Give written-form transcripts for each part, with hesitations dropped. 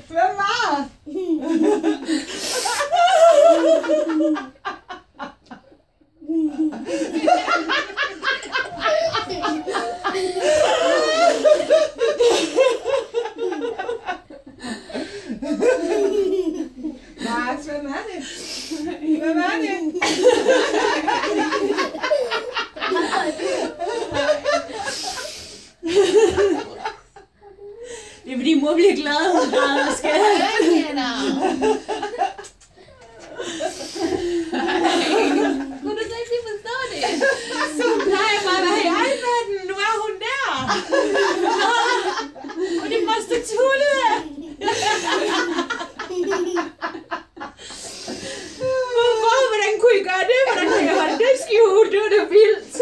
Hvem var? Max, hvem er det? Hvem er det? Det er fordi mor bliver glad, hun græder skat. Kunne du så ikke lige forstå det? Så hun plejer bare at være i iPad'en. Nu er hun der. Og det måste tulle. Hvorfor? Hvordan kunne I gøre det? Hvordan kunne I holde det skjult? Det var da vildt.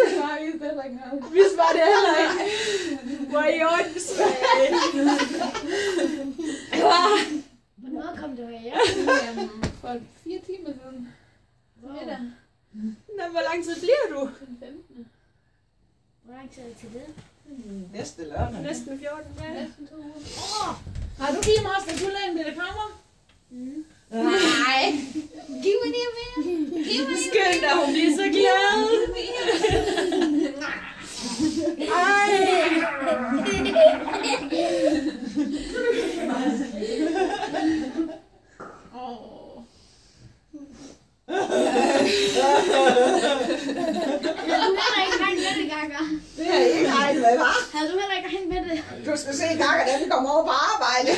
Hvis var det heller ikke. Hvor er I åndssvage. Hvornår kom du her? For 4 timer siden. Fredag. Nå, hvor lang tid bliver du? Den 15. Hvor lang tid er det til det? Næste lørdag. Næsten 14 dage. Næsten 2 uger. Har du givet mig også den guldægen, det kommer? Nej. Giv mig lige mere. Giv mig lige Skønt, at hun bliver så glad. Ej. Havde du heller ikke regnet med det, Gaga? Det har jeg ikke regnet med, hva'? Havde du heller ikke regnet med det? Du skal se Gaga, da vi kommer over på arbejde.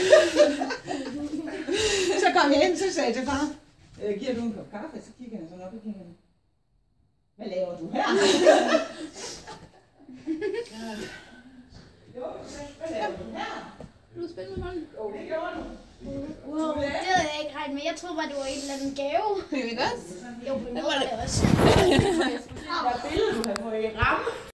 Så kom jeg ind, så sagde jeg til far, giver du en kop kaffe? Så kigger han sådan op og kigger han. Hvad laver du her? Jo, hvad laver du her? Du spiller med hånden. Jo, det gjorde du. Wow, det havde jeg ikke regnet med. Jeg troede bare, det var en eller anden gave. Ikke også? Jo, på en måde var det også. Der er billede, du har fået i ramme.